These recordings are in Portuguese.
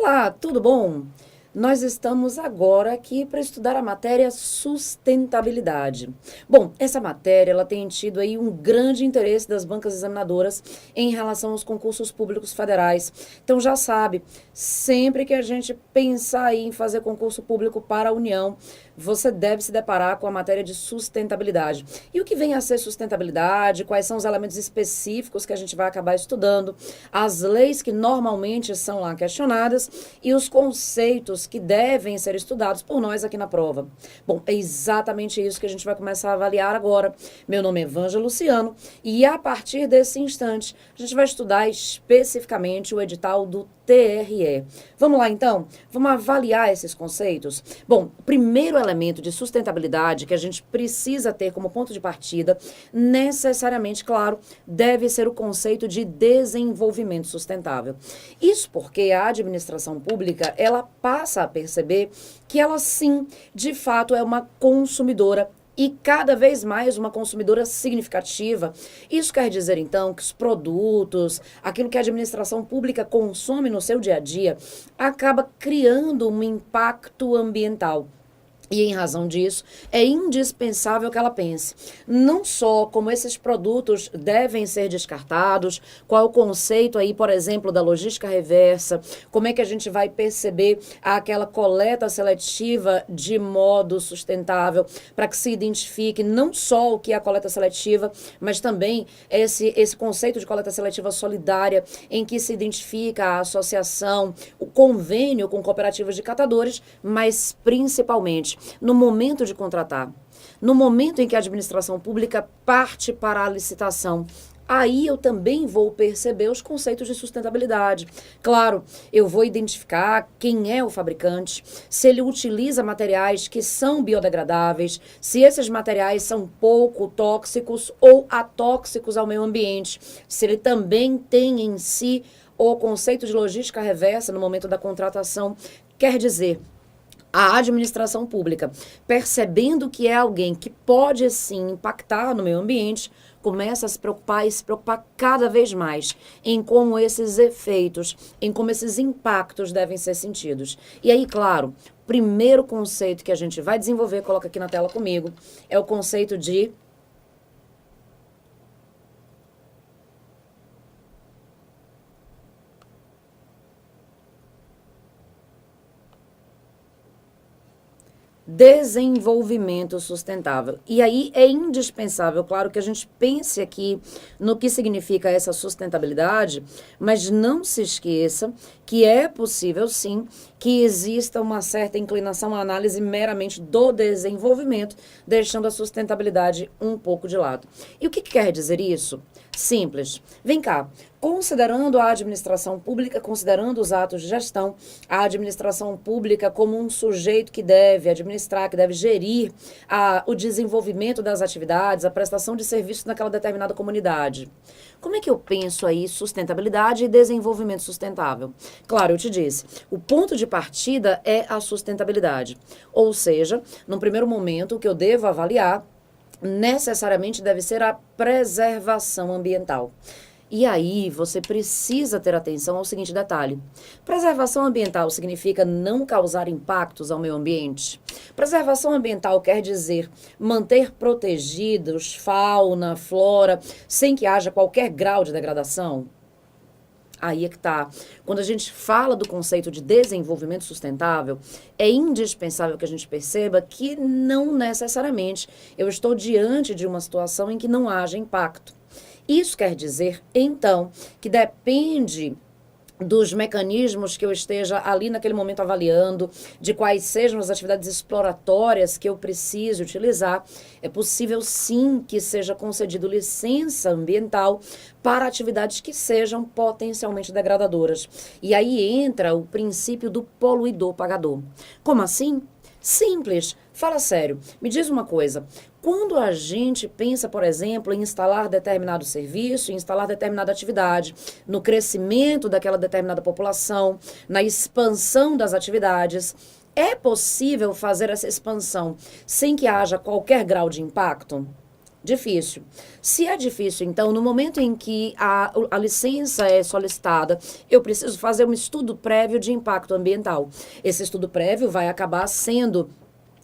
Olá, tudo bom? Nós estamos agora aqui para estudar a matéria sustentabilidade. Bom, essa matéria ela tem tido aí um grande interesse das bancas examinadoras em relação aos concursos públicos federais. Então já sabe, sempre que a gente pensar aí em fazer concurso público para a União, você deve se deparar com a matéria de sustentabilidade. E o que vem a ser sustentabilidade? Quais são os elementos específicos que a gente vai acabar estudando? As leis que normalmente são lá questionadas e os conceitos que devem ser estudados por nós aqui na prova. Bom, é exatamente isso que a gente vai começar a avaliar agora. Meu nome é Vângela Luciano e a partir desse instante a gente vai estudar especificamente o edital do TRE. Vamos lá então? Vamos avaliar esses conceitos? Bom, o primeiro elemento de sustentabilidade que a gente precisa ter como ponto de partida, necessariamente, claro, deve ser o conceito de desenvolvimento sustentável. Isso porque a administração pública, ela passa a perceber que ela sim, de fato, é uma consumidora e cada vez mais uma consumidora significativa. Isso quer dizer, então, que os produtos, aquilo que a administração pública consome no seu dia a dia, acaba criando um impacto ambiental. E em razão disso, é indispensável que ela pense não só como esses produtos devem ser descartados, qual é o conceito aí, por exemplo, da logística reversa, como é que a gente vai perceber aquela coleta seletiva de modo sustentável, para que se identifique não só o que é a coleta seletiva, mas também esse conceito de coleta seletiva solidária, em que se identifica a associação, o convênio com cooperativas de catadores, mas principalmente no momento de contratar, no momento em que a administração pública parte para a licitação, aí eu também vou perceber os conceitos de sustentabilidade. Claro, eu vou identificar quem é o fabricante, se ele utiliza materiais que são biodegradáveis, se esses materiais são pouco tóxicos ou atóxicos ao meio ambiente, se ele também tem em si o conceito de logística reversa no momento da contratação. Quer dizer, a administração pública, percebendo que é alguém que pode sim impactar no meio ambiente, começa a se preocupar e se preocupar cada vez mais em como esses efeitos, em como esses impactos devem ser sentidos. E aí, claro, o primeiro conceito que a gente vai desenvolver, coloca aqui na tela comigo, é o conceito de desenvolvimento sustentável. E aí é indispensável, claro, que a gente pense aqui no que significa essa sustentabilidade, mas não se esqueça que é possível, sim, que exista uma certa inclinação à análise meramente do desenvolvimento, deixando a sustentabilidade um pouco de lado. E o que quer dizer isso? Simples. Vem cá. Considerando a administração pública, considerando os atos de gestão, a administração pública como um sujeito que deve administrar, que deve gerir o desenvolvimento das atividades, a prestação de serviços naquela determinada comunidade. Como é que eu penso aí sustentabilidade e desenvolvimento sustentável? Claro, eu te disse, o ponto de partida é a sustentabilidade. Ou seja, num primeiro momento, o que eu devo avaliar necessariamente deve ser a preservação ambiental. E aí, você precisa ter atenção ao seguinte detalhe. Preservação ambiental significa não causar impactos ao meio ambiente? Preservação ambiental quer dizer manter protegidos fauna, flora, sem que haja qualquer grau de degradação? Aí é que tá. Quando a gente fala do conceito de desenvolvimento sustentável, é indispensável que a gente perceba que não necessariamente eu estou diante de uma situação em que não haja impacto. Isso quer dizer, então, que depende dos mecanismos que eu esteja ali naquele momento avaliando, de quais sejam as atividades exploratórias que eu preciso utilizar, é possível sim que seja concedido licença ambiental para atividades que sejam potencialmente degradadoras. E aí entra o princípio do poluidor pagador. Como assim? Simples. Fala sério. Me diz uma coisa. Quando a gente pensa, por exemplo, em instalar determinado serviço, em instalar determinada atividade, no crescimento daquela determinada população, na expansão das atividades, é possível fazer essa expansão sem que haja qualquer grau de impacto? Difícil. Se é difícil, então, no momento em que a licença é solicitada, eu preciso fazer um estudo prévio de impacto ambiental. Esse estudo prévio vai acabar sendo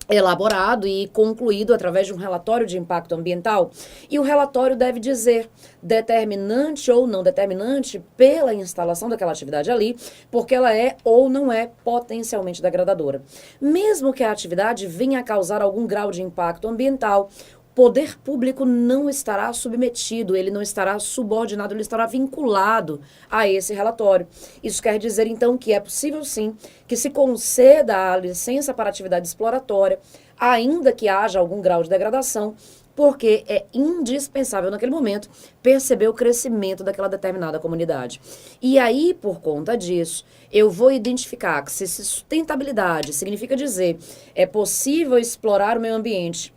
elaborado e concluído através de um relatório de impacto ambiental. E o relatório deve dizer determinante ou não determinante pela instalação daquela atividade ali, porque ela é ou não é potencialmente degradadora. Mesmo que a atividade venha a causar algum grau de impacto ambiental, poder público não estará submetido, ele não estará subordinado, ele estará vinculado a esse relatório. Isso quer dizer, então, que é possível, sim, que se conceda a licença para atividade exploratória, ainda que haja algum grau de degradação, porque é indispensável, naquele momento, perceber o crescimento daquela determinada comunidade. E aí, por conta disso, eu vou identificar que se sustentabilidade significa dizer é possível explorar o meio ambiente,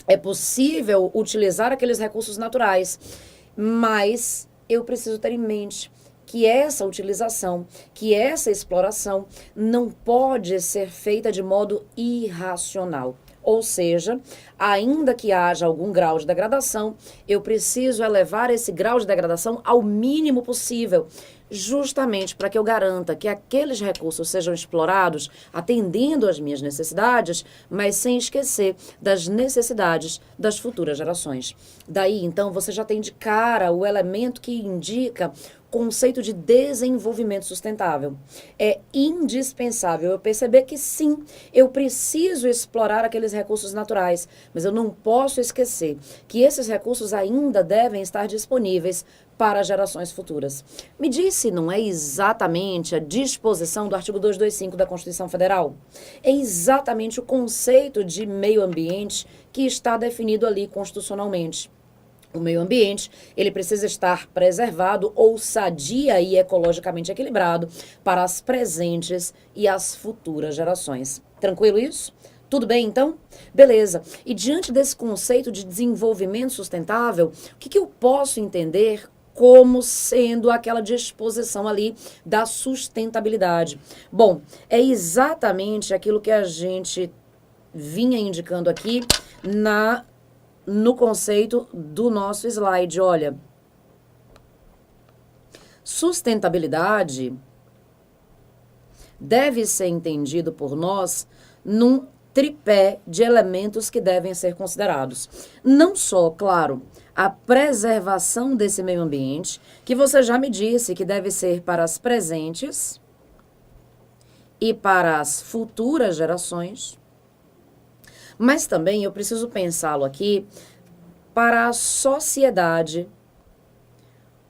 é possível utilizar aqueles recursos naturais, mas eu preciso ter em mente que essa utilização, que essa exploração não pode ser feita de modo irracional. Ou seja, ainda que haja algum grau de degradação, eu preciso elevar esse grau de degradação ao mínimo possível, justamente para que eu garanta que aqueles recursos sejam explorados atendendo às minhas necessidades, mas sem esquecer das necessidades das futuras gerações. Daí, então, você já tem de cara o elemento que indica conceito de desenvolvimento sustentável. É indispensável eu perceber que sim, eu preciso explorar aqueles recursos naturais, mas eu não posso esquecer que esses recursos ainda devem estar disponíveis para gerações futuras. Me diz se não é exatamente a disposição do artigo 225 da Constituição Federal. É exatamente o conceito de meio ambiente que está definido ali constitucionalmente. O meio ambiente, ele precisa estar preservado ou sadia e ecologicamente equilibrado para as presentes e as futuras gerações. Tranquilo isso? Tudo bem, então? Beleza. E diante desse conceito de desenvolvimento sustentável, o que eu posso entender como sendo aquela disposição ali da sustentabilidade? Bom, é exatamente aquilo que a gente vinha indicando aqui no conceito do nosso slide. Olha, sustentabilidade deve ser entendido por nós num tripé de elementos que devem ser considerados. Não só, claro, a preservação desse meio ambiente, que você já me disse que deve ser para as presentes e para as futuras gerações, mas também eu preciso pensá-lo aqui para a sociedade,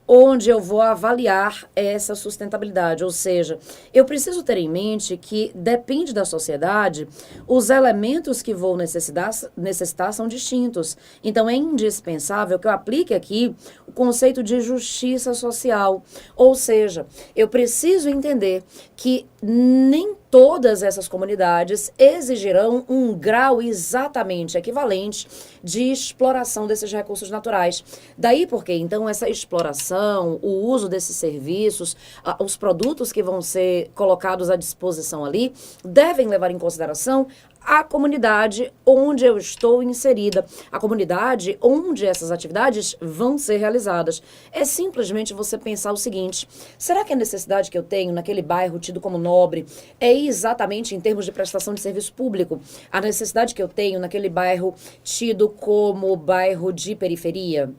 onde eu vou avaliar essa sustentabilidade. Ou seja, eu preciso ter em mente que depende da sociedade, os elementos que vou necessitar são distintos. Então, é indispensável que eu aplique aqui o conceito de justiça social. Ou seja, eu preciso entender que nem todas essas comunidades exigirão um grau exatamente equivalente de exploração desses recursos naturais. Daí porque, então, essa exploração, o uso desses serviços, os produtos que vão ser colocados à disposição ali, devem levar em consideração a comunidade onde eu estou inserida, a comunidade onde essas atividades vão ser realizadas. É simplesmente você pensar o seguinte: será que a necessidade que eu tenho naquele bairro tido como nobre é exatamente em termos de prestação de serviço público? A necessidade que eu tenho naquele bairro tido como bairro de periferia?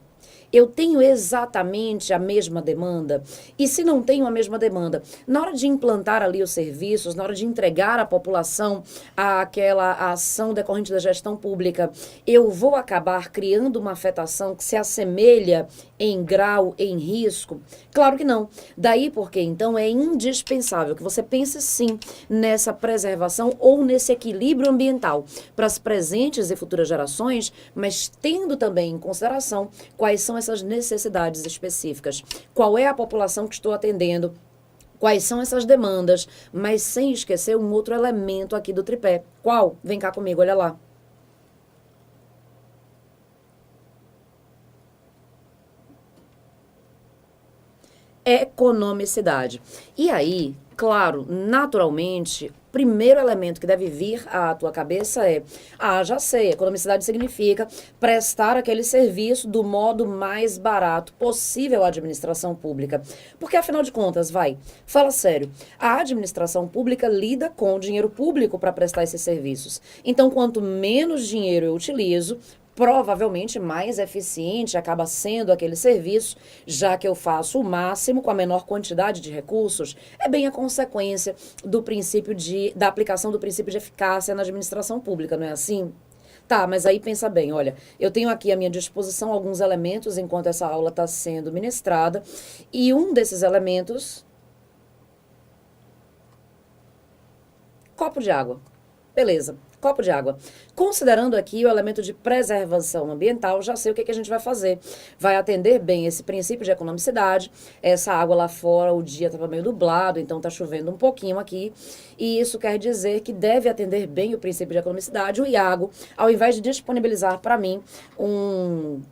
Eu tenho exatamente a mesma demanda? E se não tenho a mesma demanda, na hora de implantar ali os serviços, na hora de entregar à população aquela ação decorrente da gestão pública, eu vou acabar criando uma afetação que se assemelha em grau, em risco? Claro que não. Daí porque, então, é indispensável que você pense, sim, nessa preservação ou nesse equilíbrio ambiental para as presentes e futuras gerações, mas tendo também em consideração quais são essas necessidades específicas. Qual é a população que estou atendendo? Quais são essas demandas? Mas sem esquecer um outro elemento aqui do tripé. Qual? Vem cá comigo, olha lá. economicidade. E aí, claro, naturalmente, primeiro elemento que deve vir à tua cabeça é, já sei, economicidade significa prestar aquele serviço do modo mais barato possível à administração pública. Porque, afinal de contas, fala sério, a administração pública lida com o dinheiro público para prestar esses serviços. Então, quanto menos dinheiro eu utilizo, provavelmente mais eficiente acaba sendo aquele serviço, já que eu faço o máximo com a menor quantidade de recursos, é bem a consequência do princípio da aplicação do princípio de eficácia na administração pública, não é assim? Tá, mas aí pensa bem, olha, eu tenho aqui à minha disposição alguns elementos enquanto essa aula está sendo ministrada, e um desses elementos, copo de água. Beleza. Copo de água. Considerando aqui o elemento de preservação ambiental, já sei o que a gente vai fazer. Vai atender bem esse princípio de economicidade. Essa água lá fora, o dia estava meio nublado, então está chovendo um pouquinho aqui. E isso quer dizer que deve atender bem o princípio de economicidade. O Iago, ao invés de disponibilizar para mim um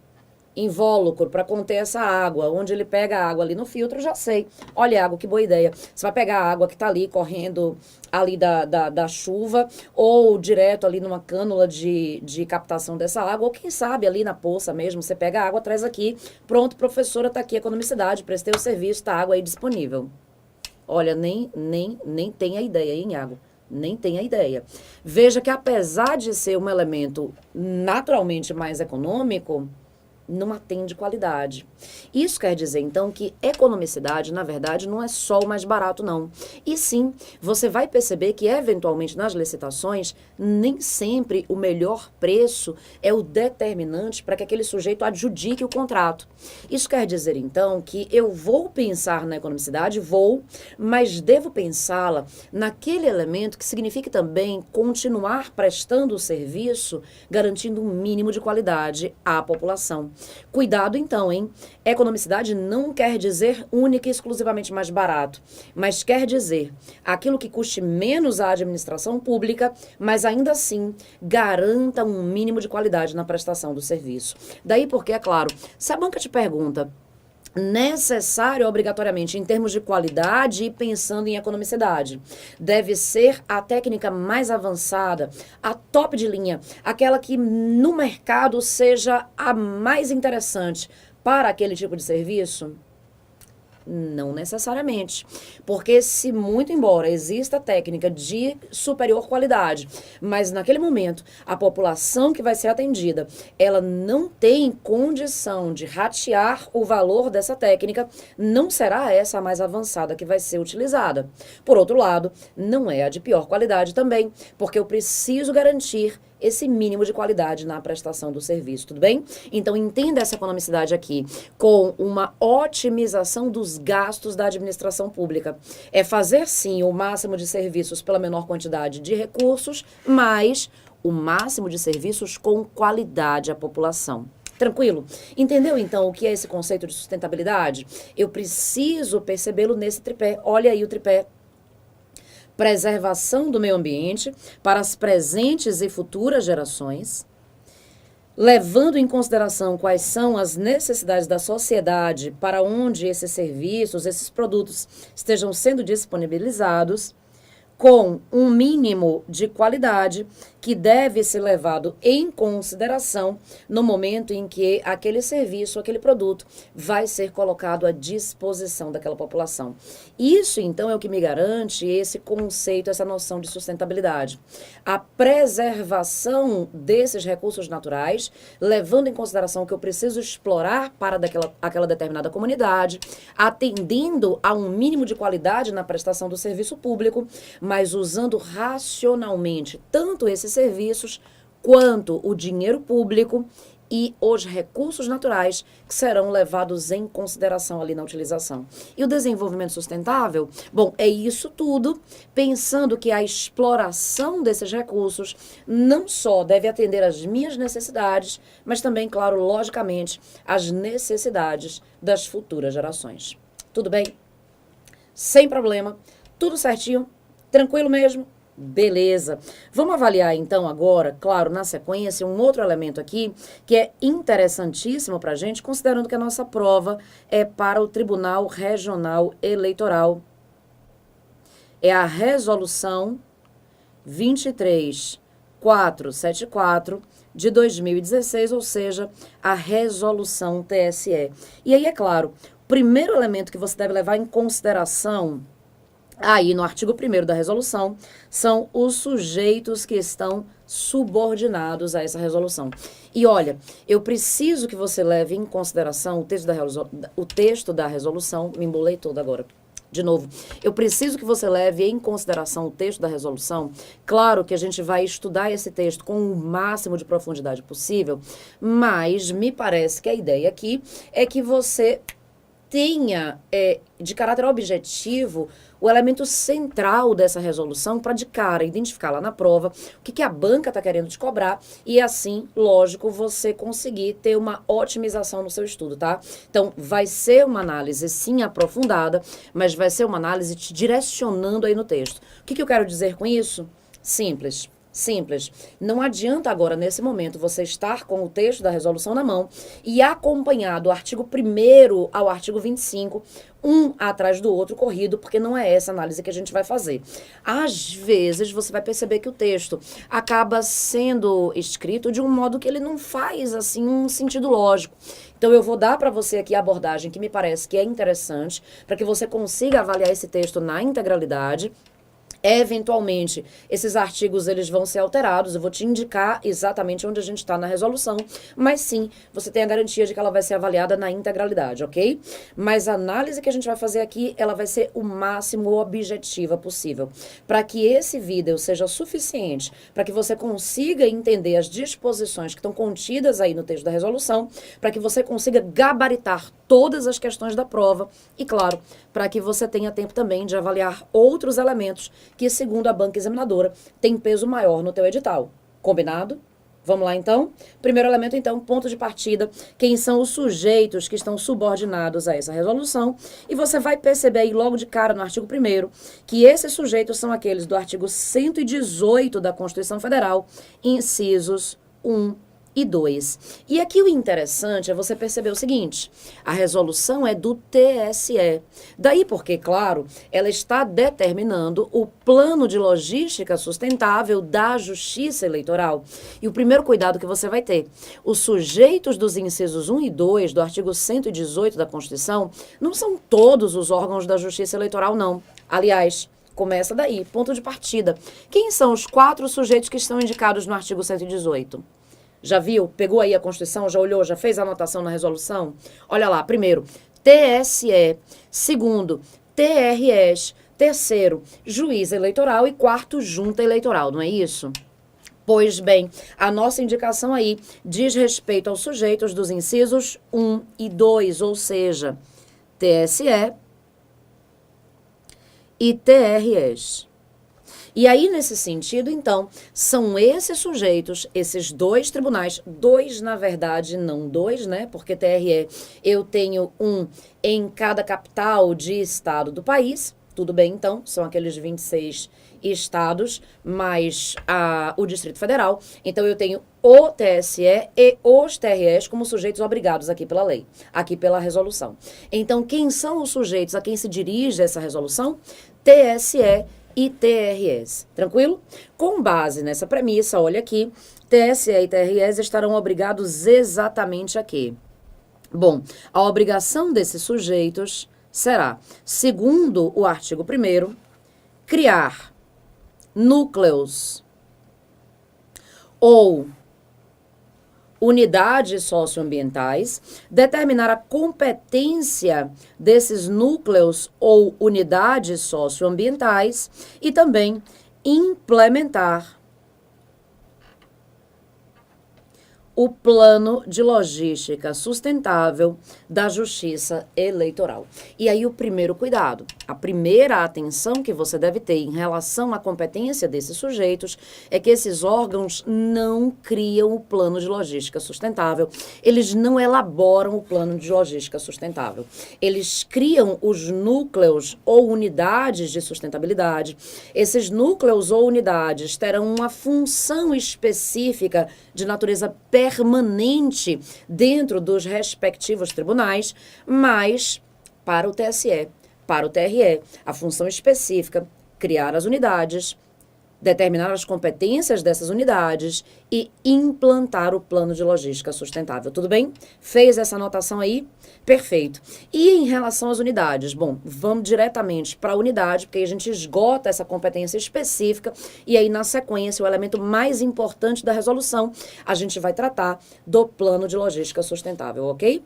invólucro para conter essa água, onde ele pega a água ali no filtro, já sei. Olha, Iago, que boa ideia. Você vai pegar a água que está ali correndo ali da chuva, ou direto ali numa cânula de captação dessa água, ou quem sabe ali na poça mesmo, você pega a água, traz aqui, pronto, professora, está aqui a economicidade, prestei o serviço, está a água aí disponível. Olha, nem tem a ideia, hein, Iago? Nem tem a ideia. Veja que apesar de ser um elemento naturalmente mais econômico, não atende qualidade. Isso quer dizer, então, que economicidade, na verdade, não é só o mais barato, não. E sim, você vai perceber que, eventualmente, nas licitações, nem sempre o melhor preço é o determinante para que aquele sujeito adjudique o contrato. Isso quer dizer, então, que eu vou pensar na economicidade, mas devo pensá-la naquele elemento que signifique também continuar prestando o serviço, garantindo um mínimo de qualidade à população. Cuidado então, hein? Economicidade não quer dizer única e exclusivamente mais barato, mas quer dizer aquilo que custe menos à administração pública, mas ainda assim garanta um mínimo de qualidade na prestação do serviço. Daí porque, é claro, se a banca te pergunta, necessário obrigatoriamente em termos de qualidade e pensando em economicidade, deve ser a técnica mais avançada, a top de linha, aquela que no mercado seja a mais interessante para aquele tipo de serviço? Não necessariamente, porque se muito embora exista técnica de superior qualidade, mas naquele momento a população que vai ser atendida, ela não tem condição de ratear o valor dessa técnica, não será essa a mais avançada que vai ser utilizada. Por outro lado, não é a de pior qualidade também, porque eu preciso garantir esse mínimo de qualidade na prestação do serviço, tudo bem? Então, entenda essa economicidade aqui com uma otimização dos gastos da administração pública. É fazer, sim, o máximo de serviços pela menor quantidade de recursos, mas o máximo de serviços com qualidade à população. Tranquilo? Entendeu, então, o que é esse conceito de sustentabilidade? Eu preciso percebê-lo nesse tripé. Olha aí o tripé. Preservação do meio ambiente para as presentes e futuras gerações, levando em consideração quais são as necessidades da sociedade para onde esses serviços, esses produtos estejam sendo disponibilizados, com um mínimo de qualidade que deve ser levado em consideração no momento em que aquele serviço, aquele produto vai ser colocado à disposição daquela população. Isso, então, é o que me garante esse conceito, essa noção de sustentabilidade. A preservação desses recursos naturais, levando em consideração que eu preciso explorar para aquela determinada comunidade, atendendo a um mínimo de qualidade na prestação do serviço público, mas usando racionalmente tanto esses serviços quanto o dinheiro público e os recursos naturais que serão levados em consideração ali na utilização. E o desenvolvimento sustentável? Bom, é isso tudo, pensando que a exploração desses recursos não só deve atender às minhas necessidades, mas também, claro, logicamente, às necessidades das futuras gerações. Tudo bem? Sem problema? Tudo certinho? Tranquilo mesmo? Beleza. Vamos avaliar então agora, claro, na sequência, um outro elemento aqui que é interessantíssimo para a gente, considerando que a nossa prova é para o Tribunal Regional Eleitoral. É a Resolução 23474 de 2016, ou seja, a Resolução TSE. E aí, é claro, o primeiro elemento que você deve levar em consideração aí no artigo 1º da resolução, são os sujeitos que estão subordinados a essa resolução. E olha, eu preciso que você leve em consideração o texto da resolução, me embolei toda agora. De novo, eu preciso que você leve em consideração o texto da resolução. Claro que a gente vai estudar esse texto com o máximo de profundidade possível, mas me parece que a ideia aqui é que você tenha, de caráter objetivo, o elemento central dessa resolução para de cara identificar lá na prova o que a banca está querendo te cobrar e assim, lógico, você conseguir ter uma otimização no seu estudo, tá? Então, vai ser uma análise, sim, aprofundada, mas vai ser uma análise te direcionando aí no texto. O que eu quero dizer com isso? Simples. Simples. Não adianta agora, nesse momento, você estar com o texto da resolução na mão e acompanhar do artigo 1º ao artigo 25, um atrás do outro corrido, porque não é essa análise que a gente vai fazer. Às vezes, você vai perceber que o texto acaba sendo escrito de um modo que ele não faz, assim, um sentido lógico. Então, eu vou dar para você aqui a abordagem que me parece que é interessante, para que você consiga avaliar esse texto na integralidade. Eventualmente, esses artigos eles vão ser alterados, eu vou te indicar exatamente onde a gente está na resolução, mas sim, você tem a garantia de que ela vai ser avaliada na integralidade, ok? Mas a análise que a gente vai fazer aqui, ela vai ser o máximo objetiva possível, para que esse vídeo seja suficiente, para que você consiga entender as disposições que estão contidas aí no texto da resolução, para que você consiga gabaritar todas as questões da prova e, claro, para que você tenha tempo também de avaliar outros elementos que, segundo a banca examinadora, tem peso maior no teu edital. Combinado? Vamos lá, então? Primeiro elemento, então, ponto de partida, quem são os sujeitos que estão subordinados a essa resolução. E você vai perceber aí logo de cara no artigo 1º que esses sujeitos são aqueles do artigo 118 da Constituição Federal, incisos 1 e 2. E aqui o interessante é você perceber o seguinte, a resolução é do TSE. Daí porque, claro, ela está determinando o plano de logística sustentável da Justiça Eleitoral. E o primeiro cuidado que você vai ter, os sujeitos dos incisos 1 e 2 do artigo 118 da Constituição não são todos os órgãos da Justiça Eleitoral, não. Aliás, começa daí, ponto de partida. Quem são os 4 sujeitos que estão indicados no artigo 118? Já viu? Pegou aí a Constituição? Já olhou? Já fez a anotação na resolução? Olha lá, primeiro, TSE. Segundo, TRS. Terceiro, juiz eleitoral. E quarto, junta eleitoral, não é isso? Pois bem, a nossa indicação aí diz respeito aos sujeitos dos incisos 1 e 2, ou seja, TSE e TRS. E aí, nesse sentido, então, são esses sujeitos, esses 2 tribunais, 2, na verdade, não 2, né? Porque TRE, eu tenho um em cada capital de estado do país. Tudo bem, então, são aqueles 26 estados, mais o Distrito Federal. Então, eu tenho o TSE e os TREs como sujeitos obrigados aqui pela lei, aqui pela resolução. Então, quem são os sujeitos a quem se dirige essa resolução? TSE e TRS. Tranquilo? Com base nessa premissa, olha aqui, TSE e TRS estarão obrigados exatamente a quê? Bom, a obrigação desses sujeitos será, segundo o artigo 1º, criar núcleos ou unidades socioambientais, determinar a competência desses núcleos ou unidades socioambientais e também implementar o Plano de Logística Sustentável da Justiça Eleitoral. E aí o primeiro cuidado, a primeira atenção que você deve ter em relação à competência desses sujeitos é que esses órgãos não criam o Plano de Logística Sustentável, eles não elaboram o Plano de Logística Sustentável. Eles criam os núcleos ou unidades de sustentabilidade. Esses núcleos ou unidades terão uma função específica de natureza permanente dentro dos respectivos tribunais, mas para o TSE, para o TRE, a função específica, criar as unidades, determinar as competências dessas unidades e implantar o plano de logística sustentável. Tudo bem? Fez essa anotação aí? Perfeito. E em relação às unidades? Bom, vamos diretamente para a unidade, porque aí a gente esgota essa competência específica e aí, na sequência, o elemento mais importante da resolução, a gente vai tratar do plano de logística sustentável, ok?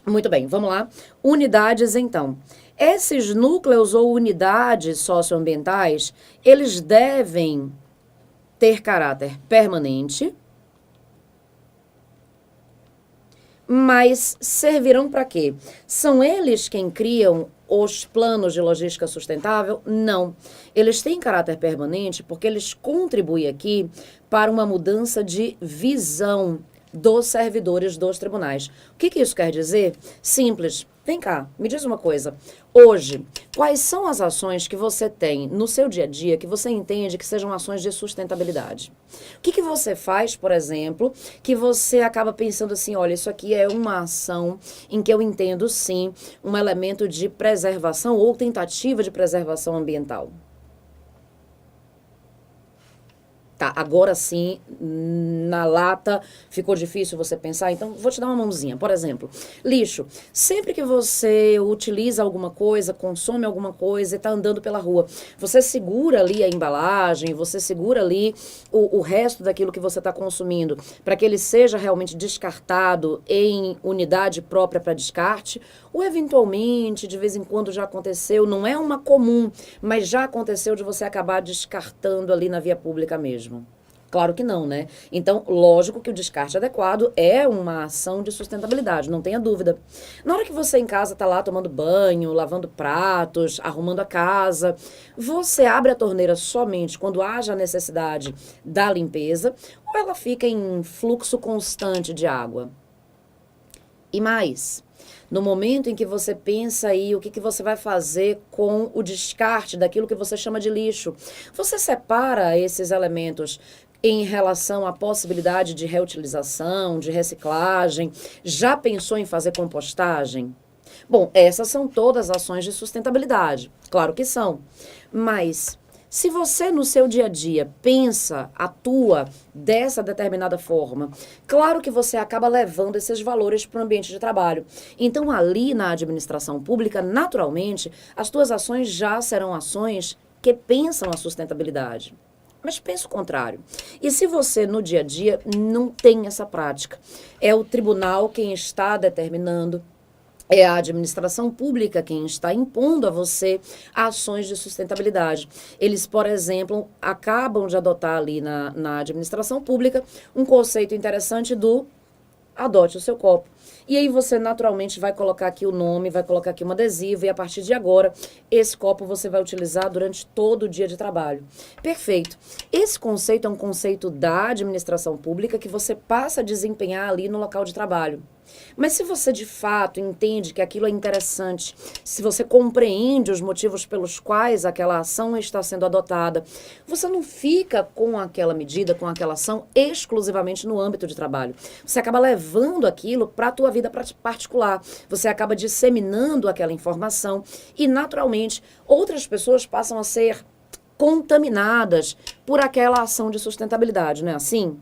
Muito bem, vamos lá. Unidades, então. Esses núcleos ou unidades socioambientais, eles devem ter caráter permanente, mas servirão para quê? São eles quem criam os planos de logística sustentável? Não. Eles têm caráter permanente porque eles contribuem aqui para uma mudança de visão dos servidores dos tribunais. O que isso quer dizer? Simples. Vem cá, me diz uma coisa. Hoje, quais são as ações que você tem no seu dia a dia que você entende que sejam ações de sustentabilidade? O que você faz, por exemplo, que você acaba pensando assim, olha, isso aqui é uma ação em que eu entendo, sim, um elemento de preservação ou tentativa de preservação ambiental? Tá, agora sim, na lata, ficou difícil você pensar? Então, vou te dar uma mãozinha. Por exemplo, lixo. Sempre que você utiliza alguma coisa, consome alguma coisa e está andando pela rua, você segura ali a embalagem, você segura ali o resto daquilo que você está consumindo para que ele seja realmente descartado em unidade própria para descarte? Ou, eventualmente, de vez em quando já aconteceu, não é uma comum, mas já aconteceu de você acabar descartando ali na via pública mesmo? Claro que não, né? Então, lógico que o descarte adequado é uma ação de sustentabilidade, não tenha dúvida. Na hora que você em casa tá lá tomando banho, lavando pratos, arrumando a casa, você abre a torneira somente quando haja a necessidade da limpeza ou ela fica em fluxo constante de água? E mais, no momento em que você pensa aí o que você vai fazer com o descarte daquilo que você chama de lixo, você separa esses elementos em relação à possibilidade de reutilização, de reciclagem? Já pensou em fazer compostagem? Bom, essas são todas ações de sustentabilidade, claro que são, mas se você no seu dia a dia pensa, atua dessa determinada forma, claro que você acaba levando esses valores para o ambiente de trabalho. Então, ali na administração pública, naturalmente, as tuas ações já serão ações que pensam a sustentabilidade. Mas pensa o contrário. E se você, no dia a dia, não tem essa prática? É o tribunal quem está determinando, é a administração pública quem está impondo a você ações de sustentabilidade. Eles, por exemplo, acabam de adotar ali na administração pública um conceito interessante do adote o seu copo. E aí você naturalmente vai colocar aqui o nome, vai colocar aqui um adesivo e a partir de agora esse copo você vai utilizar durante todo o dia de trabalho. Perfeito. Esse conceito é um conceito da administração pública que você passa a desempenhar ali no local de trabalho. Mas se você de fato entende que aquilo é interessante, se você compreende os motivos pelos quais aquela ação está sendo adotada, você não fica com aquela medida, com aquela ação exclusivamente no âmbito de trabalho. Você acaba levando aquilo para a tua vida particular. Você acaba disseminando aquela informação e, naturalmente, outras pessoas passam a ser contaminadas por aquela ação de sustentabilidade, não é assim?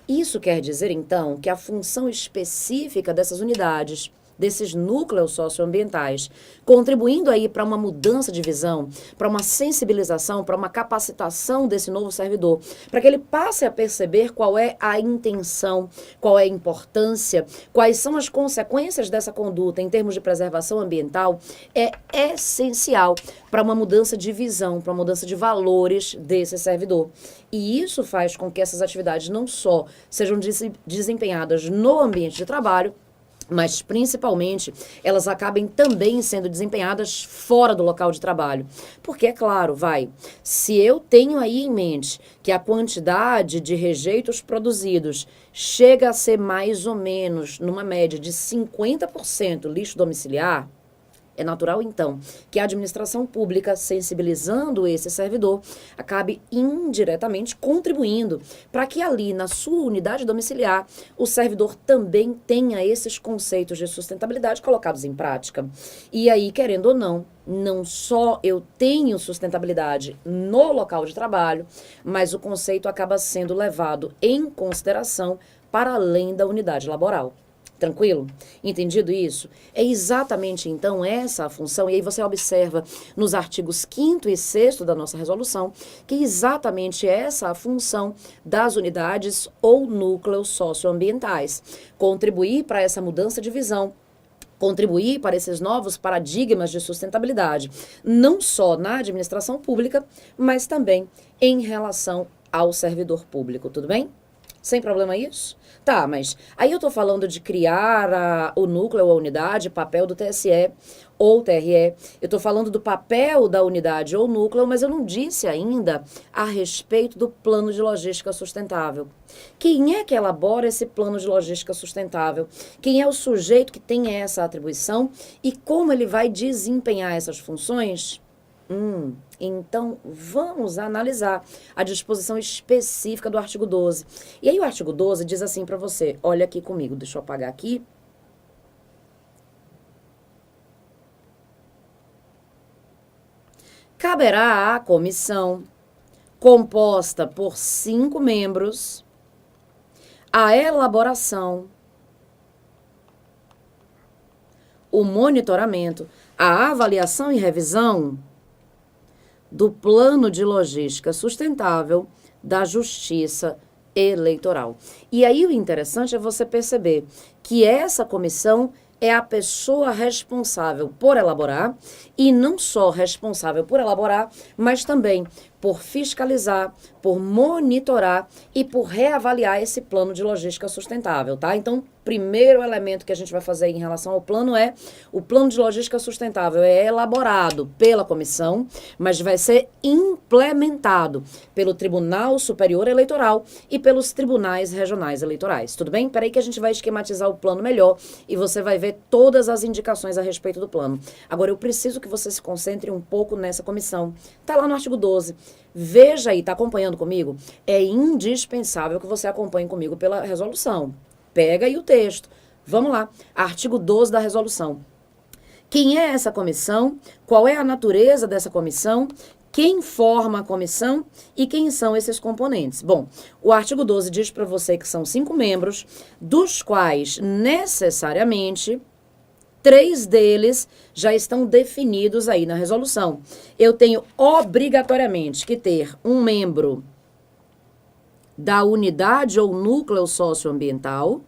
Isso quer dizer, então, que a função específica dessas unidades desses núcleos socioambientais, contribuindo aí para uma mudança de visão, para uma sensibilização, para uma capacitação desse novo servidor, para que ele passe a perceber qual é a intenção, qual é a importância, quais são as consequências dessa conduta em termos de preservação ambiental, é essencial para uma mudança de visão, para uma mudança de valores desse servidor. E isso faz com que essas atividades não só sejam desempenhadas no ambiente de trabalho, mas principalmente elas acabem também sendo desempenhadas fora do local de trabalho. Porque, é claro, se eu tenho aí em mente que a quantidade de rejeitos produzidos chega a ser mais ou menos, numa média de 50% lixo domiciliar, é natural, então, que a administração pública, sensibilizando esse servidor, acabe indiretamente contribuindo para que ali, na sua unidade domiciliar, o servidor também tenha esses conceitos de sustentabilidade colocados em prática. E aí, querendo ou não, não só eu tenho sustentabilidade no local de trabalho, mas o conceito acaba sendo levado em consideração para além da unidade laboral. Tranquilo? Entendido isso? É exatamente, então, essa a função, e aí você observa nos artigos 5º e 6º da nossa resolução, que exatamente essa a função das unidades ou núcleos socioambientais. Contribuir para essa mudança de visão, contribuir para esses novos paradigmas de sustentabilidade, não só na administração pública, mas também em relação ao servidor público, tudo bem? Sem problema isso? Tá, mas aí eu tô falando de criar o núcleo ou a unidade, papel do TSE ou TRE. Eu tô falando do papel da unidade ou núcleo, mas eu não disse ainda a respeito do plano de logística sustentável. Quem é que elabora esse plano de logística sustentável? Quem é o sujeito que tem essa atribuição e como ele vai desempenhar essas funções? Então, vamos analisar a disposição específica do artigo 12. E aí o artigo 12 diz assim para você, olha aqui comigo, deixa eu apagar aqui. Caberá à comissão, composta por 5 membros, a elaboração, o monitoramento, a avaliação e revisão do plano de logística sustentável da Justiça Eleitoral. E aí o interessante é você perceber que essa comissão é a pessoa responsável por elaborar, e não só responsável por elaborar, mas também por fiscalizar, por monitorar e por reavaliar esse plano de logística sustentável, tá? Então, primeiro elemento que a gente vai fazer em relação ao plano é o plano de logística sustentável é elaborado pela comissão, mas vai ser implementado pelo Tribunal Superior Eleitoral e pelos tribunais regionais eleitorais. Tudo bem? Peraí que a gente vai esquematizar o plano melhor e você vai ver todas as indicações a respeito do plano. Agora, eu preciso que você se concentre um pouco nessa comissão. Tá lá no artigo 12. Veja aí, tá acompanhando comigo? É indispensável que você acompanhe comigo pela resolução. Pega aí o texto. Vamos lá. Artigo 12 da resolução. Quem é essa comissão? Qual é a natureza dessa comissão? Quem forma a comissão e quem são esses componentes? Bom, o artigo 12 diz para você que são 5 membros, dos quais necessariamente 3 deles já estão definidos aí na resolução. Eu tenho obrigatoriamente que ter um membro da unidade ou núcleo socioambiental,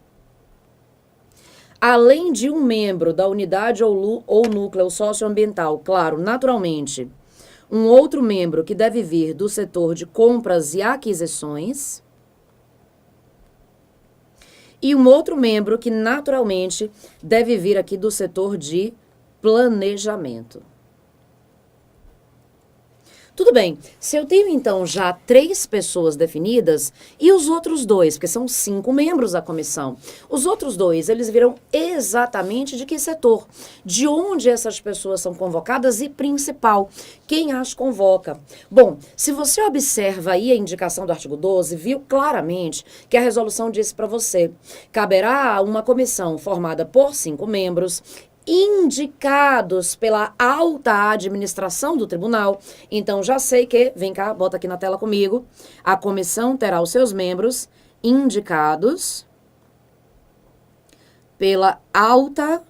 além de um membro da unidade ou núcleo socioambiental, claro, naturalmente, um outro membro que deve vir do setor de compras e aquisições, e um outro membro que, naturalmente, deve vir aqui do setor de planejamento. Tudo bem, se eu tenho, então, já 3 pessoas definidas, e os outros 2, porque são 5 membros da comissão, os outros 2, eles virão exatamente de que setor, de onde essas pessoas são convocadas e, principal, quem as convoca. Bom, se você observa aí a indicação do artigo 12, viu claramente que a resolução disse para você, caberá a uma comissão formada por 5 membros, indicados pela alta administração do tribunal. Então, já sei que, vem cá, bota aqui na tela comigo, a comissão terá os seus membros indicados pela alta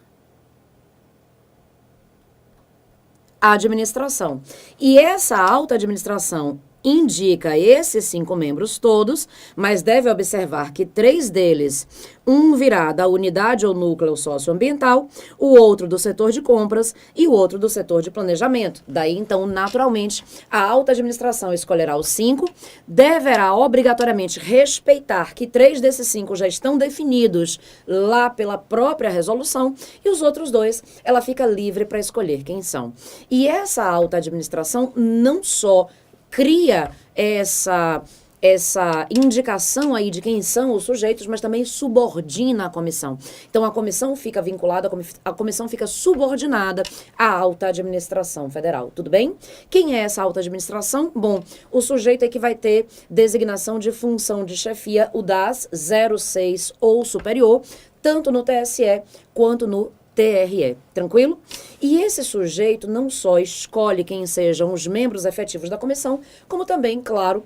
administração. E essa alta administração indica esses 5 membros todos, mas deve observar que 3 deles, um virá da unidade ou núcleo socioambiental, o outro do setor de compras e o outro do setor de planejamento. Daí, então, naturalmente, a alta administração escolherá os 5, deverá obrigatoriamente respeitar que 3 desses 5 já estão definidos lá pela própria resolução e os outros 2, ela fica livre para escolher quem são. E essa alta administração não só cria essa indicação aí de quem são os sujeitos, mas também subordina a comissão. Então, a comissão fica vinculada, a comissão fica subordinada à alta administração federal, tudo bem? Quem é essa alta administração? Bom, o sujeito é que vai ter designação de função de chefia, o DAS 06 ou superior, tanto no TSE quanto no TRE, tranquilo? E esse sujeito não só escolhe quem sejam os membros efetivos da comissão, como também, claro,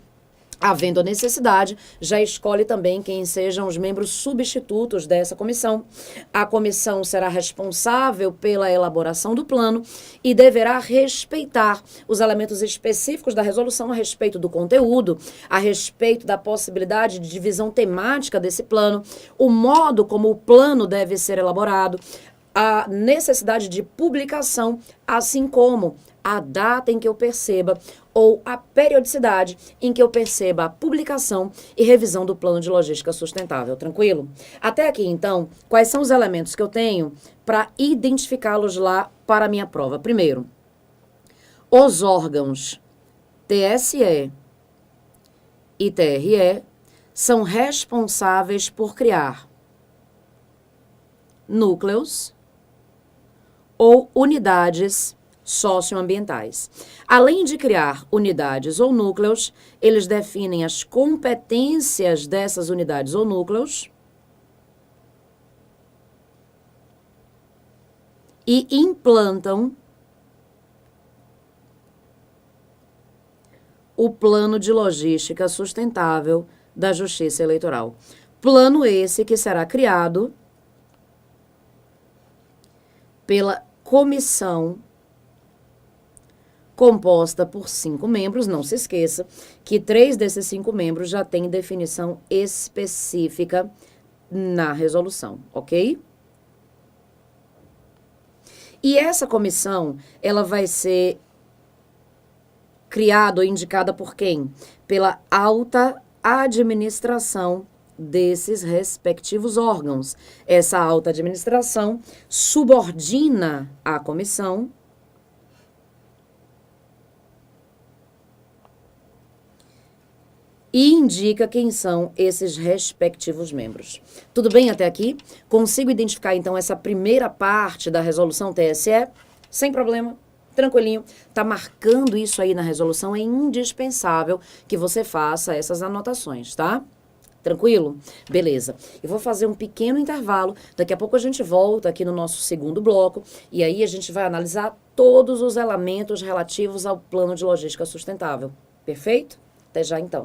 havendo a necessidade, já escolhe também quem sejam os membros substitutos dessa comissão. A comissão será responsável pela elaboração do plano e deverá respeitar os elementos específicos da resolução a respeito do conteúdo, a respeito da possibilidade de divisão temática desse plano, o modo como o plano deve ser elaborado, a necessidade de publicação, assim como a data em que eu perceba ou a periodicidade em que eu perceba a publicação e revisão do plano de logística sustentável, tranquilo? Até aqui, então, quais são os elementos que eu tenho para identificá-los lá para a minha prova? Primeiro, os órgãos TSE e TRE são responsáveis por criar núcleos ou unidades socioambientais. Além de criar unidades ou núcleos, eles definem as competências dessas unidades ou núcleos e implantam o plano de logística sustentável da Justiça Eleitoral. Plano esse que será criado pela comissão composta por 5 membros. Não se esqueça que 3 desses 5 membros já têm definição específica na resolução, ok? E essa comissão, ela vai ser criada ou indicada por quem? Pela alta administração desses respectivos órgãos. Essa alta administração subordina a comissão e indica quem são esses respectivos membros. Tudo bem até aqui? Consigo identificar, então, essa primeira parte da resolução TSE? Sem problema, tranquilinho. Tá marcando isso aí na resolução, é indispensável que você faça essas anotações, tá? Tranquilo? Beleza. Eu vou fazer um pequeno intervalo. Daqui a pouco a gente volta aqui no nosso segundo bloco. E aí a gente vai analisar todos os elementos relativos ao plano de logística sustentável. Perfeito? Até já então.